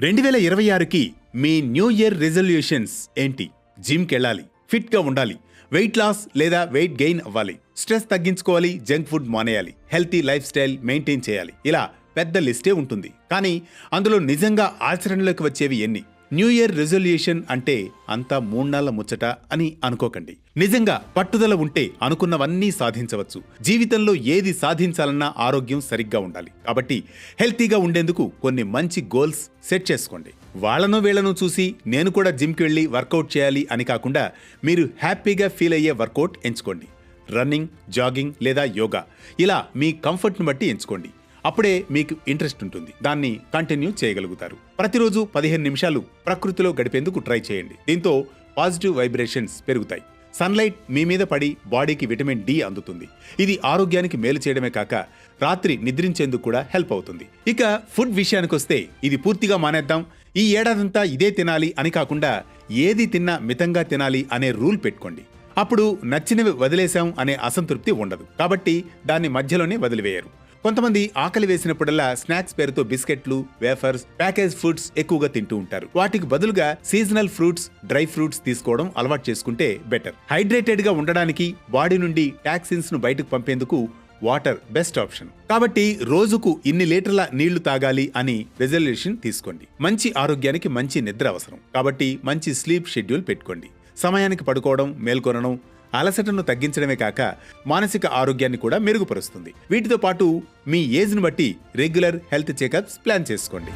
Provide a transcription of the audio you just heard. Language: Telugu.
2026కి మీ న్యూ ఇయర్ రిజల్యూషన్స్ ఏంటి? జిమ్కి వెళ్ళాలి, ఫిట్గా ఉండాలి, వెయిట్ లాస్ లేదా వెయిట్ గెయిన్ అవ్వాలి, స్ట్రెస్ తగ్గించుకోవాలి, జంక్ ఫుడ్ మానేయాలి, హెల్తీ లైఫ్ స్టైల్ మెయింటైన్ చేయాలి. ఇలా పెద్ద లిస్టే ఉంటుంది. కానీ అందులో నిజంగా ఆచరణలోకి వచ్చేవి ఎన్ని? న్యూ ఇయర్ రిజల్యూషన్ అంటే అంతా 3 నెలల ముచ్చట అని అనుకోకండి. నిజంగా పట్టుదల ఉంటే అనుకున్నవన్నీ సాధించవచ్చు. జీవితంలో ఏది సాధించాలన్నా ఆరోగ్యం సరిగ్గా ఉండాలి. కాబట్టి హెల్తీగా ఉండేందుకు కొన్ని మంచి గోల్స్ సెట్ చేసుకోండి. వాళ్ళను వీళ్లను చూసి నేను కూడా జిమ్కి వెళ్ళి వర్కౌట్ చేయాలి అని కాకుండా మీరు హ్యాపీగా ఫీల్ అయ్యే వర్కౌట్ ఎంచుకోండి. రన్నింగ్, జాగింగ్ లేదా యోగా, ఇలా మీ కంఫర్ట్ను బట్టి ఎంచుకోండి. అప్పుడే మీకు ఇంట్రెస్ట్ ఉంటుంది, దాన్ని కంటిన్యూ చేయగలుగుతారు. ప్రతిరోజు 15 నిమిషాలు ప్రకృతిలో గడిపేందుకు ట్రై చేయండి. దీంతో పాజిటివ్ వైబ్రేషన్స్ పెరుగుతాయి. సన్లైట్ మీ మీద పడి బాడీకి విటమిన్ డి అందుతుంది. ఇది ఆరోగ్యానికి మేలు చేయడమే కాక రాత్రి నిద్రించేందుకు కూడా హెల్ప్ అవుతుంది. ఇక ఫుడ్ విషయానికొస్తే ఇది పూర్తిగా మానేద్దాం, ఈ ఏడాదంతా ఇదే తినాలి అని కాకుండా ఏది తిన్నా మితంగా తినాలి అనే రూల్ పెట్టుకోండి. అప్పుడు నచ్చినవి వదిలేశాం అనే అసంతృప్తి ఉండదు. కాబట్టి దాన్ని మధ్యలోనే వదిలివేయరు. కొంతమంది ఆకలి వేసినప్పుడల్లా స్నాక్స్ పేరుతో బిస్కెట్లు, వేఫర్స్, ప్యాకేజ్ ఫుడ్స్ ఎక్కువగా తింటూ ఉంటారు. వాటికి బదులుగా సీజనల్ ఫ్రూట్స్, డ్రై ఫ్రూట్స్ తీసుకోవడం అలవాటు చేసుకుంటే బెటర్. హైడ్రేటెడ్ గా ఉండడానికి, బాడీ నుండి టాక్సిన్స్ ను బయటకు పంపేందుకు వాటర్ బెస్ట్ ఆప్షన్. కాబట్టి రోజుకు ఇన్ని లీటర్ల నీళ్లు తాగాలి అని రెజల్యూషన్ తీసుకోండి. మంచి ఆరోగ్యానికి మంచి నిద్ర అవసరం. కాబట్టి మంచి స్లీప్ షెడ్యూల్ పెట్టుకోండి. సమయానికి పడుకోవడం, మేల్కొనడం అలసటను తగ్గించడమే కాక మానసిక ఆరోగ్యాన్ని కూడా మెరుగుపరుస్తుంది. వీటితో పాటు మీ ఏజ్ను బట్టి రెగ్యులర్ హెల్త్ చెకప్స్ ప్లాన్ చేసుకోండి.